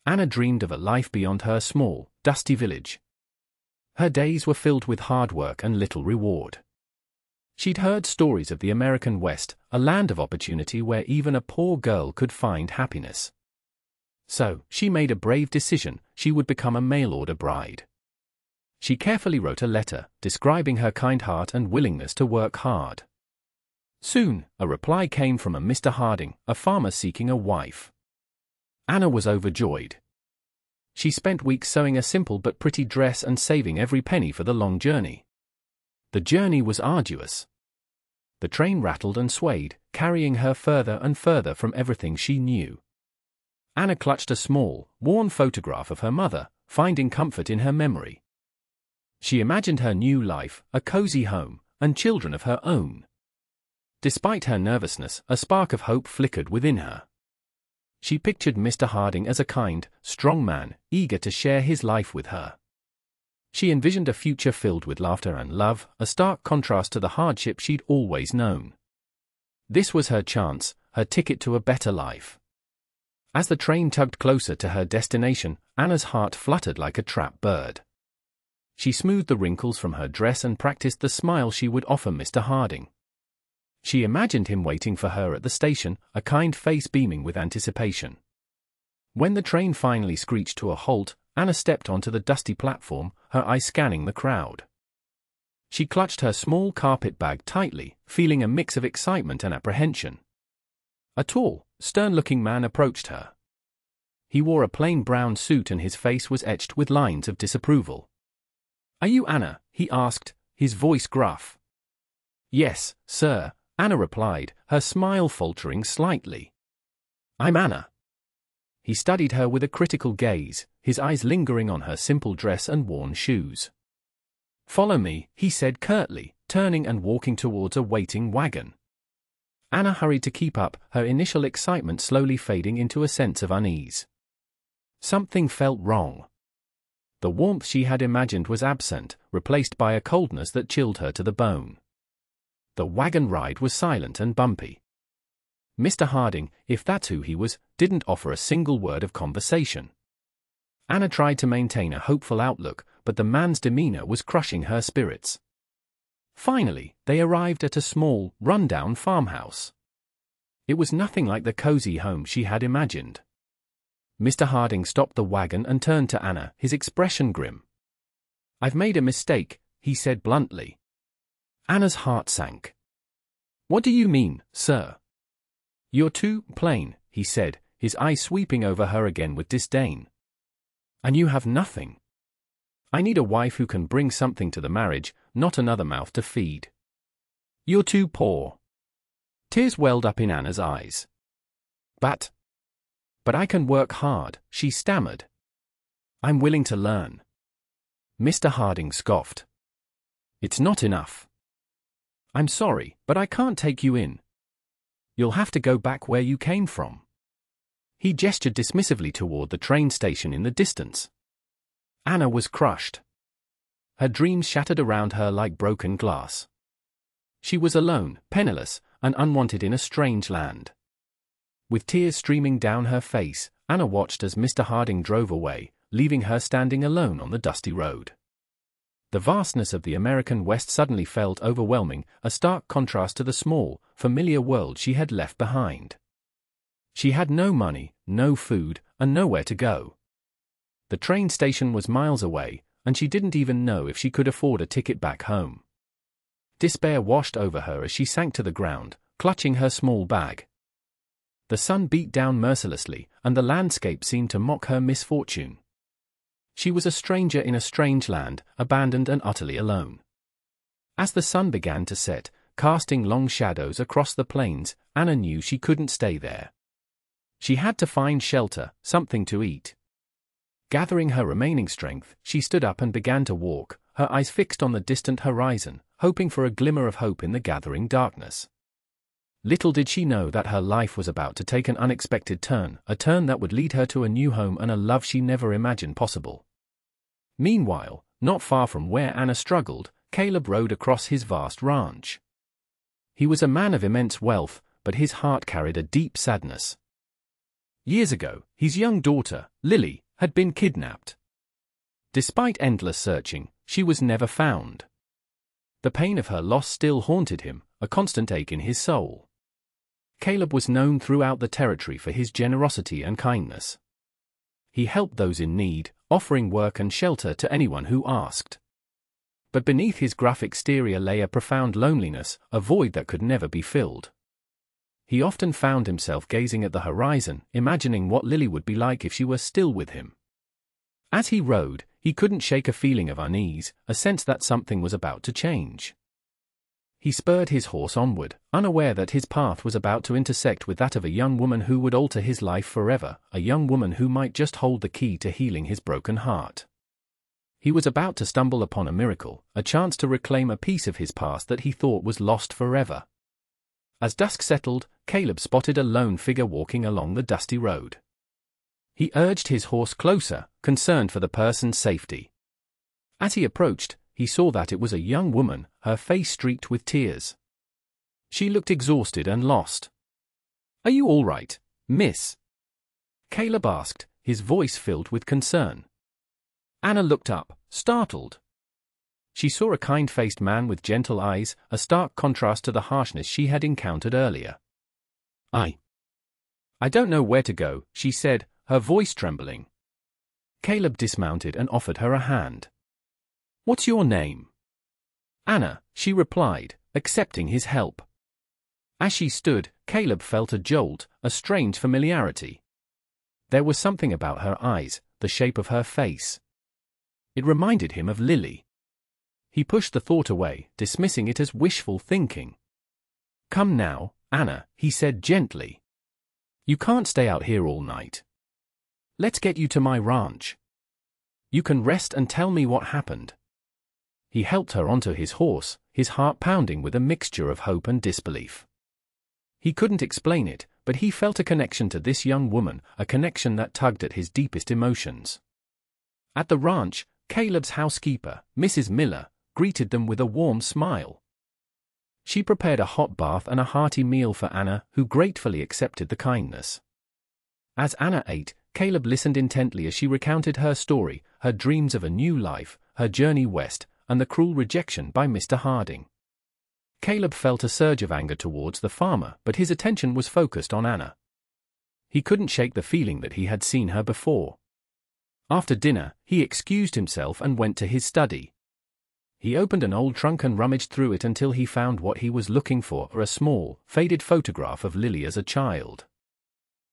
Anna dreamed of a life beyond her small, dusty village. Her days were filled with hard work and little reward. She'd heard stories of the American West, a land of opportunity where even a poor girl could find happiness. So, she made a brave decision: she would become a mail-order bride. She carefully wrote a letter, describing her kind heart and willingness to work hard. Soon, a reply came from a Mr. Harding, a farmer seeking a wife. Anna was overjoyed. She spent weeks sewing a simple but pretty dress and saving every penny for the long journey. The journey was arduous. The train rattled and swayed, carrying her further and further from everything she knew. Anna clutched a small, worn photograph of her mother, finding comfort in her memory. She imagined her new life, a cozy home, and children of her own. Despite her nervousness, a spark of hope flickered within her. She pictured Mr. Harding as a kind, strong man, eager to share his life with her. She envisioned a future filled with laughter and love, a stark contrast to the hardship she'd always known. This was her chance, her ticket to a better life. As the train tugged closer to her destination, Anna's heart fluttered like a trapped bird. She smoothed the wrinkles from her dress and practiced the smile she would offer Mr. Harding. She imagined him waiting for her at the station, a kind face beaming with anticipation. When the train finally screeched to a halt, Anna stepped onto the dusty platform, her eyes scanning the crowd. She clutched her small carpet bag tightly, feeling a mix of excitement and apprehension. A tall, stern-looking man approached her. He wore a plain brown suit and his face was etched with lines of disapproval. "Are you Anna?" he asked, his voice gruff. "Yes, sir," Anna replied, her smile faltering slightly. "I'm Anna." He studied her with a critical gaze, his eyes lingering on her simple dress and worn shoes. "Follow me," he said curtly, turning and walking towards a waiting wagon. Anna hurried to keep up, her initial excitement slowly fading into a sense of unease. Something felt wrong. The warmth she had imagined was absent, replaced by a coldness that chilled her to the bone. The wagon ride was silent and bumpy. Mr. Harding, if that's who he was, didn't offer a single word of conversation. Anna tried to maintain a hopeful outlook, but the man's demeanor was crushing her spirits. Finally, they arrived at a small, run-down farmhouse. It was nothing like the cozy home she had imagined. Mr. Harding stopped the wagon and turned to Anna, his expression grim. "I've made a mistake," he said bluntly. Anna's heart sank. "What do you mean, sir?" "You're too plain," he said, his eyes sweeping over her again with disdain. "And you have nothing. I need a wife who can bring something to the marriage, not another mouth to feed. You're too poor." Tears welled up in Anna's eyes. But I can work hard," she stammered. "I'm willing to learn." Mr. Harding scoffed. "It's not enough." "I'm sorry, but I can't take you in. You'll have to go back where you came from." He gestured dismissively toward the train station in the distance. Anna was crushed. Her dreams shattered around her like broken glass. She was alone, penniless, and unwanted in a strange land. With tears streaming down her face, Anna watched as Mr. Harding drove away, leaving her standing alone on the dusty road. The vastness of the American West suddenly felt overwhelming, a stark contrast to the small, familiar world she had left behind. She had no money, no food, and nowhere to go. The train station was miles away, and she didn't even know if she could afford a ticket back home. Despair washed over her as she sank to the ground, clutching her small bag. The sun beat down mercilessly, and the landscape seemed to mock her misfortune. She was a stranger in a strange land, abandoned and utterly alone. As the sun began to set, casting long shadows across the plains, Anna knew she couldn't stay there. She had to find shelter, something to eat. Gathering her remaining strength, she stood up and began to walk, her eyes fixed on the distant horizon, hoping for a glimmer of hope in the gathering darkness. Little did she know that her life was about to take an unexpected turn, a turn that would lead her to a new home and a love she never imagined possible. Meanwhile, not far from where Anna struggled, Caleb rode across his vast ranch. He was a man of immense wealth, but his heart carried a deep sadness. Years ago, his young daughter, Lily, had been kidnapped. Despite endless searching, she was never found. The pain of her loss still haunted him, a constant ache in his soul. Caleb was known throughout the territory for his generosity and kindness. He helped those in need, offering work and shelter to anyone who asked. But beneath his gruff exterior lay a profound loneliness, a void that could never be filled. He often found himself gazing at the horizon, imagining what Lily would be like if she were still with him. As he rode, he couldn't shake a feeling of unease, a sense that something was about to change. He spurred his horse onward, unaware that his path was about to intersect with that of a young woman who would alter his life forever, a young woman who might just hold the key to healing his broken heart. He was about to stumble upon a miracle, a chance to reclaim a piece of his past that he thought was lost forever. As dusk settled, Caleb spotted a lone figure walking along the dusty road. He urged his horse closer, concerned for the person's safety. As he approached, he saw that it was a young woman, her face streaked with tears. She looked exhausted and lost. "Are you all right, miss?" Caleb asked, his voice filled with concern. Anna looked up, startled. She saw a kind-faced man with gentle eyes, a stark contrast to the harshness she had encountered earlier. I don't know where to go," she said, her voice trembling. Caleb dismounted and offered her a hand. "What's your name?" "Anna," she replied, accepting his help. As she stood, Caleb felt a jolt, a strange familiarity. There was something about her eyes, the shape of her face. It reminded him of Lily. He pushed the thought away, dismissing it as wishful thinking. "Come now, Anna," he said gently. "You can't stay out here all night. Let's get you to my ranch. You can rest and tell me what happened." He helped her onto his horse, his heart pounding with a mixture of hope and disbelief. He couldn't explain it, but he felt a connection to this young woman, a connection that tugged at his deepest emotions. At the ranch, Caleb's housekeeper, Mrs. Miller, greeted them with a warm smile. She prepared a hot bath and a hearty meal for Anna, who gratefully accepted the kindness. As Anna ate, Caleb listened intently as she recounted her story, her dreams of a new life, her journey west, and the cruel rejection by Mr. Harding. Caleb felt a surge of anger towards the farmer, but his attention was focused on Anna. He couldn't shake the feeling that he had seen her before. After dinner, he excused himself and went to his study. He opened an old trunk and rummaged through it until he found what he was looking for, a small, faded photograph of Lily as a child.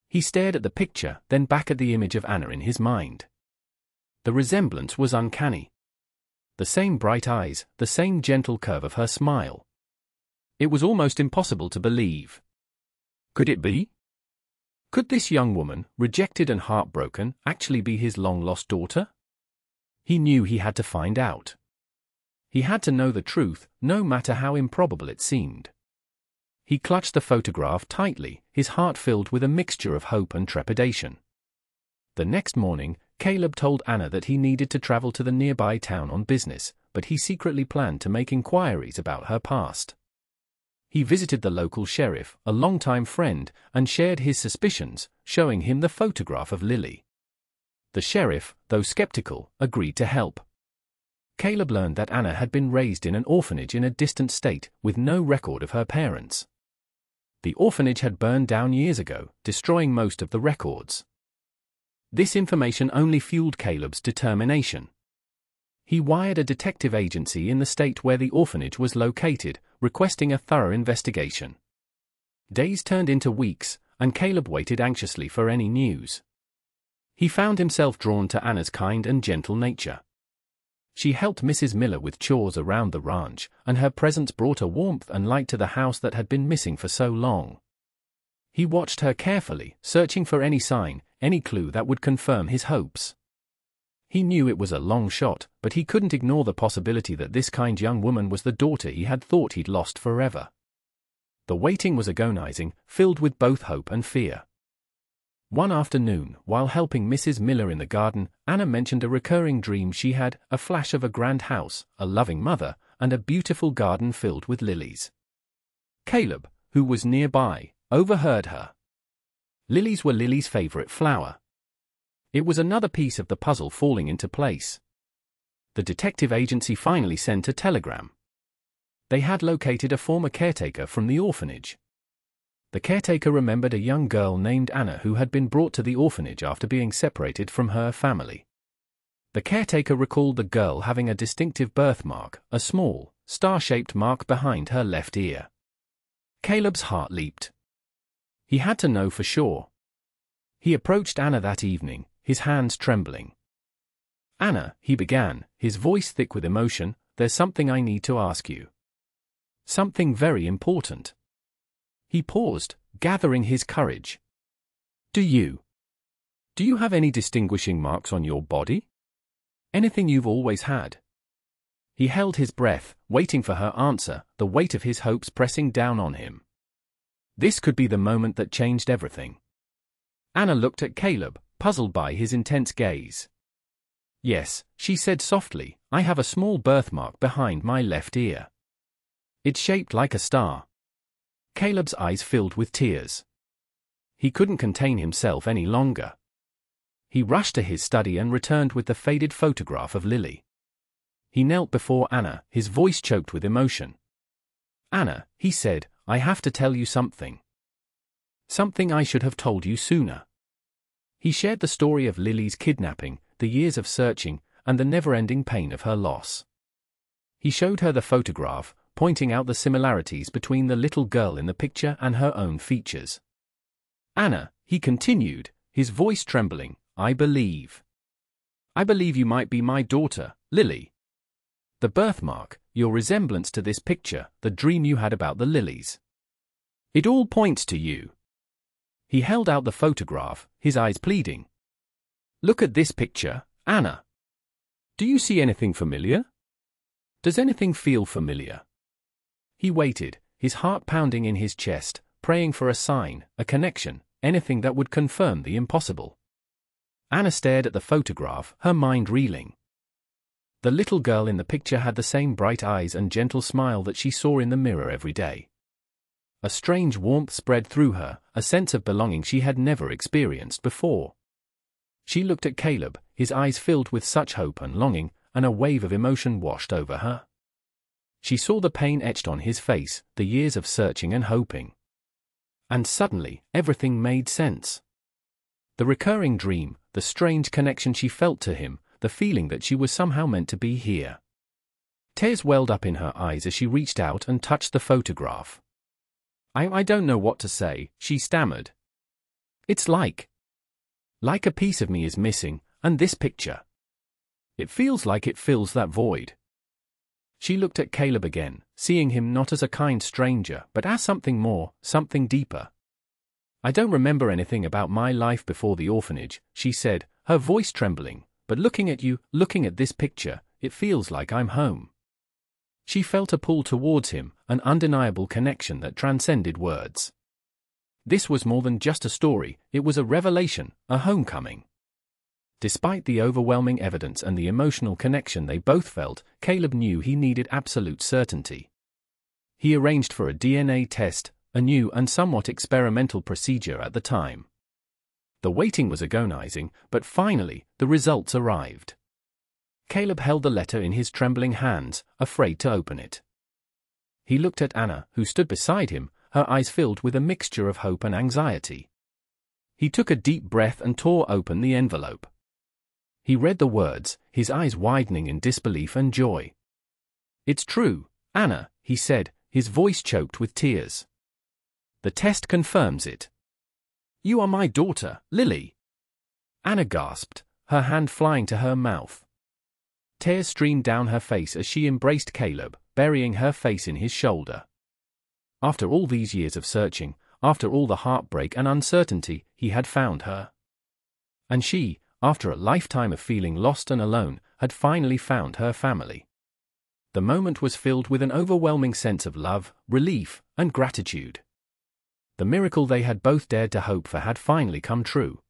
He stared at the picture, then back at the image of Anna in his mind. The resemblance was uncanny. The same bright eyes, the same gentle curve of her smile. It was almost impossible to believe. Could it be? Could this young woman, rejected and heartbroken, actually be his long-lost daughter? He knew he had to find out. He had to know the truth, no matter how improbable it seemed. He clutched the photograph tightly, his heart filled with a mixture of hope and trepidation. The next morning, Caleb told Anna that he needed to travel to the nearby town on business, but he secretly planned to make inquiries about her past. He visited the local sheriff, a longtime friend, and shared his suspicions, showing him the photograph of Lily. The sheriff, though skeptical, agreed to help. Caleb learned that Anna had been raised in an orphanage in a distant state, with no record of her parents. The orphanage had burned down years ago, destroying most of the records. This information only fueled Caleb's determination. He wired a detective agency in the state where the orphanage was located, requesting a thorough investigation. Days turned into weeks, and Caleb waited anxiously for any news. He found himself drawn to Anna's kind and gentle nature. She helped Mrs. Miller with chores around the ranch, and her presence brought a warmth and light to the house that had been missing for so long. He watched her carefully, searching for any sign, any clue that would confirm his hopes. He knew it was a long shot, but he couldn't ignore the possibility that this kind young woman was the daughter he had thought he'd lost forever. The waiting was agonizing, filled with both hope and fear. One afternoon, while helping Mrs. Miller in the garden, Anna mentioned a recurring dream she had, a flash of a grand house, a loving mother, and a beautiful garden filled with lilies. Caleb, who was nearby, overheard her. Lilies were Lily's favorite flower. It was another piece of the puzzle falling into place. The detective agency finally sent a telegram. They had located a former caretaker from the orphanage. The caretaker remembered a young girl named Anna who had been brought to the orphanage after being separated from her family. The caretaker recalled the girl having a distinctive birthmark, a small, star-shaped mark behind her left ear. Caleb's heart leaped. He had to know for sure. He approached Anna that evening, his hands trembling. "Anna," he began, his voice thick with emotion, "there's something I need to ask you. Something very important." He paused, gathering his courage. Do you have any distinguishing marks on your body? Anything you've always had?" He held his breath, waiting for her answer, the weight of his hopes pressing down on him. This could be the moment that changed everything. Anna looked at Caleb, puzzled by his intense gaze. "Yes," she said softly, "I have a small birthmark behind my left ear. It's shaped like a star." Caleb's eyes filled with tears. He couldn't contain himself any longer. He rushed to his study and returned with the faded photograph of Lily. He knelt before Anna, his voice choked with emotion. "Anna," he said, "I have to tell you something. Something I should have told you sooner." He shared the story of Lily's kidnapping, the years of searching, and the never-ending pain of her loss. He showed her the photograph, pointing out the similarities between the little girl in the picture and her own features. "Anna," he continued, his voice trembling, I believe you might be my daughter, Lily. The birthmark, your resemblance to this picture, the dream you had about the lilies. It all points to you." He held out the photograph, his eyes pleading. "Look at this picture, Anna. Do you see anything familiar? Does anything feel familiar?" He waited, his heart pounding in his chest, praying for a sign, a connection, anything that would confirm the impossible. Anna stared at the photograph, her mind reeling. The little girl in the picture had the same bright eyes and gentle smile that she saw in the mirror every day. A strange warmth spread through her, a sense of belonging she had never experienced before. She looked at Caleb, his eyes filled with such hope and longing, and a wave of emotion washed over her. She saw the pain etched on his face, the years of searching and hoping. And suddenly, everything made sense. The recurring dream, the strange connection she felt to him, the feeling that she was somehow meant to be here. Tears welled up in her eyes as she reached out and touched the photograph. I don't know what to say," she stammered. It's like a piece of me is missing, and this picture. It feels like it fills that void." She looked at Caleb again, seeing him not as a kind stranger, but as something more, something deeper. "I don't remember anything about my life before the orphanage," she said, her voice trembling, "but looking at you, looking at this picture, it feels like I'm home." She felt a pull towards him, an undeniable connection that transcended words. This was more than just a story, it was a revelation, a homecoming. Despite the overwhelming evidence and the emotional connection they both felt, Caleb knew he needed absolute certainty. He arranged for a DNA test, a new and somewhat experimental procedure at the time. The waiting was agonizing, but finally, the results arrived. Caleb held the letter in his trembling hands, afraid to open it. He looked at Anna, who stood beside him, her eyes filled with a mixture of hope and anxiety. He took a deep breath and tore open the envelope. He read the words, his eyes widening in disbelief and joy. "It's true, Anna," he said, his voice choked with tears. "The test confirms it. You are my daughter, Lily." Anna gasped, her hand flying to her mouth. Tears streamed down her face as she embraced Caleb, burying her face in his shoulder. After all these years of searching, after all the heartbreak and uncertainty, he had found her. And she, after a lifetime of feeling lost and alone, had finally found her family. The moment was filled with an overwhelming sense of love, relief, and gratitude. The miracle they had both dared to hope for had finally come true.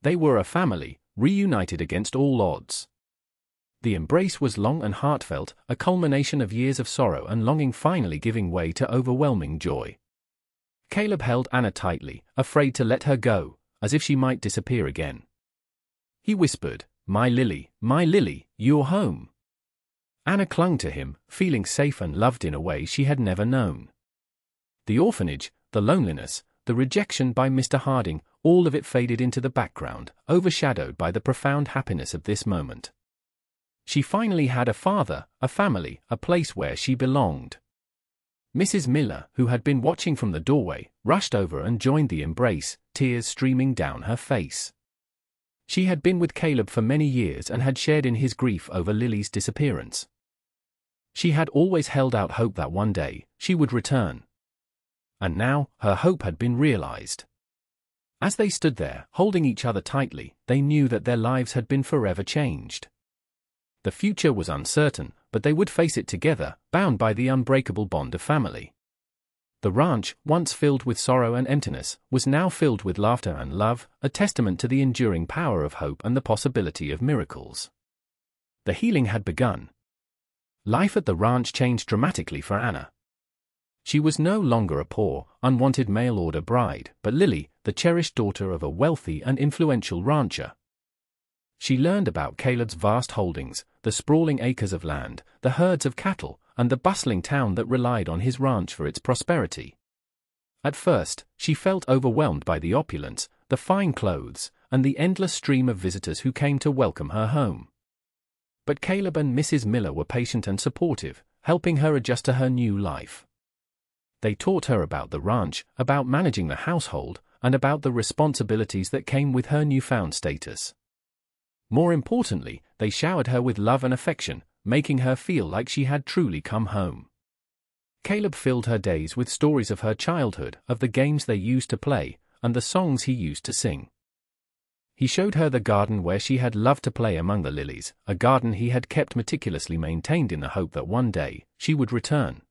They were a family, reunited against all odds. The embrace was long and heartfelt, a culmination of years of sorrow and longing finally giving way to overwhelming joy. Caleb held Anna tightly, afraid to let her go, as if she might disappear again. He whispered, my Lily, you're home." Anna clung to him, feeling safe and loved in a way she had never known. The orphanage, the loneliness, the rejection by Mr. Harding, all of it faded into the background, overshadowed by the profound happiness of this moment. She finally had a father, a family, a place where she belonged. Mrs. Miller, who had been watching from the doorway, rushed over and joined the embrace, tears streaming down her face. She had been with Caleb for many years and had shared in his grief over Lily's disappearance. She had always held out hope that one day she would return. And now, her hope had been realized. As they stood there, holding each other tightly, they knew that their lives had been forever changed. The future was uncertain, but they would face it together, bound by the unbreakable bond of family. The ranch, once filled with sorrow and emptiness, was now filled with laughter and love, a testament to the enduring power of hope and the possibility of miracles. The healing had begun. Life at the ranch changed dramatically for Anna. She was no longer a poor, unwanted mail-order bride, but Lily, the cherished daughter of a wealthy and influential rancher. She learned about Caleb's vast holdings, the sprawling acres of land, the herds of cattle, and the bustling town that relied on his ranch for its prosperity. At first, she felt overwhelmed by the opulence, the fine clothes, and the endless stream of visitors who came to welcome her home. But Caleb and Mrs. Miller were patient and supportive, helping her adjust to her new life. They taught her about the ranch, about managing the household, and about the responsibilities that came with her newfound status. More importantly, they showered her with love and affection, making her feel like she had truly come home. Caleb filled her days with stories of her childhood, of the games they used to play, and the songs he used to sing. He showed her the garden where she had loved to play among the lilies, a garden he had kept meticulously maintained in the hope that one day she would return.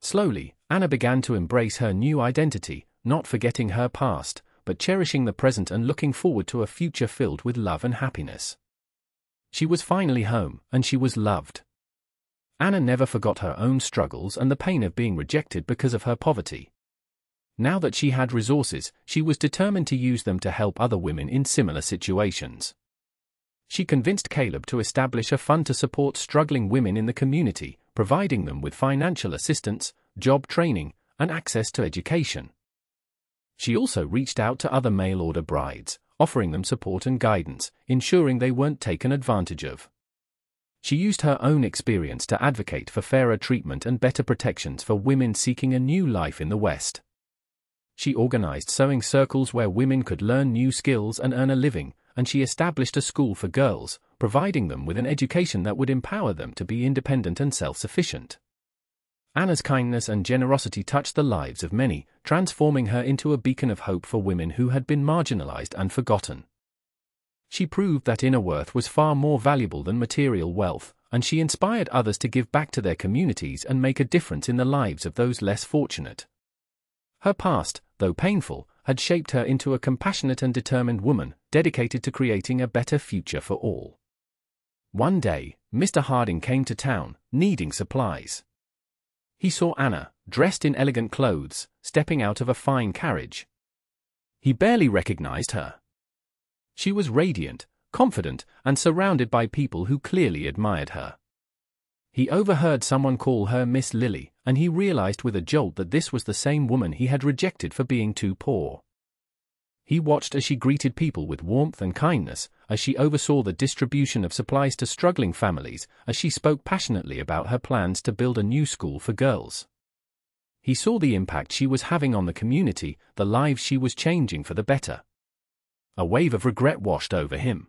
Slowly, Anna began to embrace her new identity, not forgetting her past, but cherishing the present and looking forward to a future filled with love and happiness. She was finally home, and she was loved. Anna never forgot her own struggles and the pain of being rejected because of her poverty. Now that she had resources, she was determined to use them to help other women in similar situations. She convinced Caleb to establish a fund to support struggling women in the community, providing them with financial assistance, job training, and access to education. She also reached out to other mail-order brides, offering them support and guidance, ensuring they weren't taken advantage of. She used her own experience to advocate for fairer treatment and better protections for women seeking a new life in the West. She organized sewing circles where women could learn new skills and earn a living, and she established a school for girls, providing them with an education that would empower them to be independent and self-sufficient. Anna's kindness and generosity touched the lives of many, transforming her into a beacon of hope for women who had been marginalized and forgotten. She proved that inner worth was far more valuable than material wealth, and she inspired others to give back to their communities and make a difference in the lives of those less fortunate. Her past, though painful, had shaped her into a compassionate and determined woman, dedicated to creating a better future for all. One day, Mr. Harding came to town, needing supplies. He saw Anna, dressed in elegant clothes, stepping out of a fine carriage. He barely recognized her. She was radiant, confident, and surrounded by people who clearly admired her. He overheard someone call her Miss Lily, and he realized with a jolt that this was the same woman he had rejected for being too poor. He watched as she greeted people with warmth and kindness, as she oversaw the distribution of supplies to struggling families, as she spoke passionately about her plans to build a new school for girls. He saw the impact she was having on the community, the lives she was changing for the better. A wave of regret washed over him.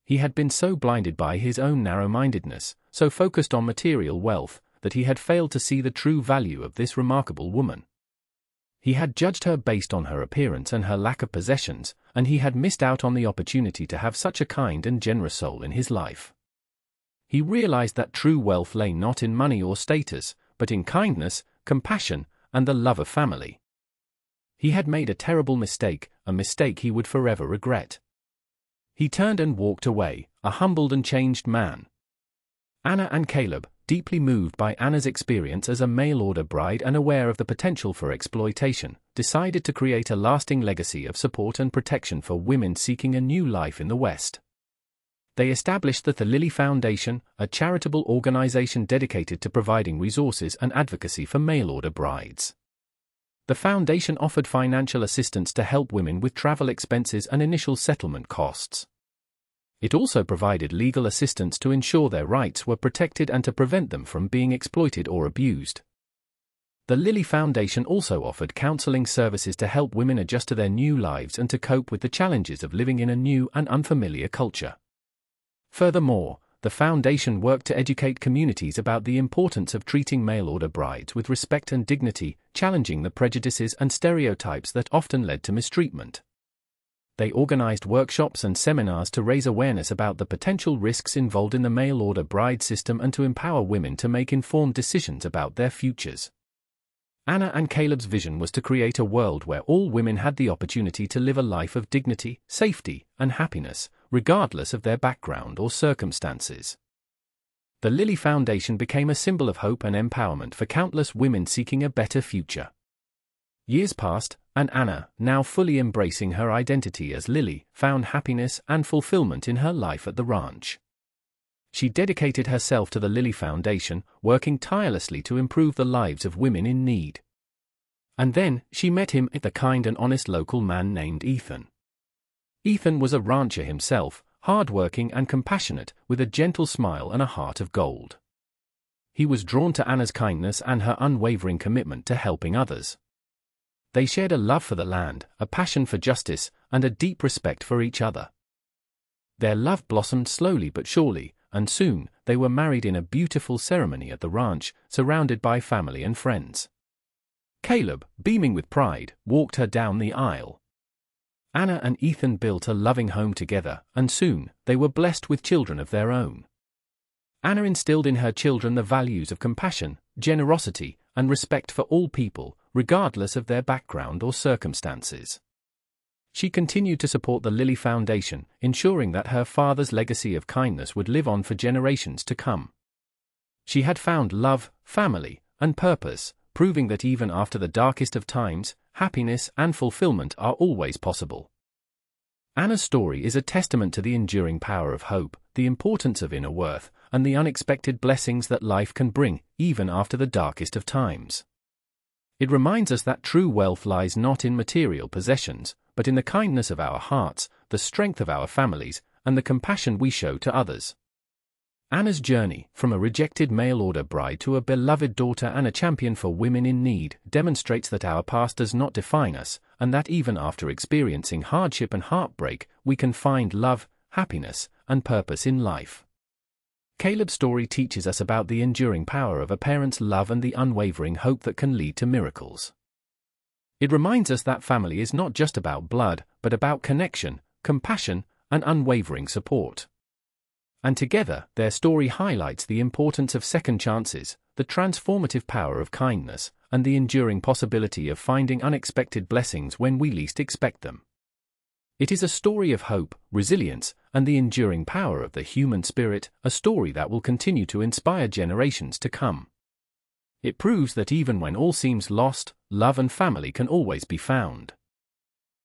He had been so blinded by his own narrow-mindedness, so focused on material wealth, that he had failed to see the true value of this remarkable woman. He had judged her based on her appearance and her lack of possessions, and he had missed out on the opportunity to have such a kind and generous soul in his life. He realized that true wealth lay not in money or status, but in kindness, compassion, and the love of family. He had made a terrible mistake, a mistake he would forever regret. He turned and walked away, a humbled and changed man. Anna and Caleb, deeply moved by Anna's experience as a mail-order bride and aware of the potential for exploitation, decided to create a lasting legacy of support and protection for women seeking a new life in the West. They established the Lilly Foundation, a charitable organization dedicated to providing resources and advocacy for mail-order brides. The foundation offered financial assistance to help women with travel expenses and initial settlement costs. It also provided legal assistance to ensure their rights were protected and to prevent them from being exploited or abused. The Lilly Foundation also offered counseling services to help women adjust to their new lives and to cope with the challenges of living in a new and unfamiliar culture. Furthermore, the foundation worked to educate communities about the importance of treating mail-order brides with respect and dignity, challenging the prejudices and stereotypes that often led to mistreatment. They organized workshops and seminars to raise awareness about the potential risks involved in the mail-order bride system and to empower women to make informed decisions about their futures. Anna and Caleb's vision was to create a world where all women had the opportunity to live a life of dignity, safety, and happiness, regardless of their background or circumstances. The Lilly Foundation became a symbol of hope and empowerment for countless women seeking a better future. Years passed, and Anna, now fully embracing her identity as Lilly, found happiness and fulfillment in her life at the ranch. She dedicated herself to the Lilly Foundation, working tirelessly to improve the lives of women in need. And then, she met him, the kind and honest local man named Ethan. Ethan was a rancher himself, hardworking and compassionate, with a gentle smile and a heart of gold. He was drawn to Anna's kindness and her unwavering commitment to helping others. They shared a love for the land, a passion for justice, and a deep respect for each other. Their love blossomed slowly but surely, and soon, they were married in a beautiful ceremony at the ranch, surrounded by family and friends. Caleb, beaming with pride, walked her down the aisle. Anna and Ethan built a loving home together, and soon, they were blessed with children of their own. Anna instilled in her children the values of compassion, generosity, and respect for all people, regardless of their background or circumstances. She continued to support the Lilly Foundation, ensuring that her father's legacy of kindness would live on for generations to come. She had found love, family, and purpose, proving that even after the darkest of times, happiness and fulfillment are always possible. Anna's story is a testament to the enduring power of hope, the importance of inner worth, and the unexpected blessings that life can bring, even after the darkest of times. It reminds us that true wealth lies not in material possessions, but in the kindness of our hearts, the strength of our families, and the compassion we show to others. Anna's journey, from a rejected mail-order bride to a beloved daughter and a champion for women in need, demonstrates that our past does not define us, and that even after experiencing hardship and heartbreak, we can find love, happiness, and purpose in life. Caleb's story teaches us about the enduring power of a parent's love and the unwavering hope that can lead to miracles. It reminds us that family is not just about blood, but about connection, compassion, and unwavering support. And together, their story highlights the importance of second chances, the transformative power of kindness, and the enduring possibility of finding unexpected blessings when we least expect them. It is a story of hope, resilience, and the enduring power of the human spirit, a story that will continue to inspire generations to come. It proves that even when all seems lost, love and family can always be found.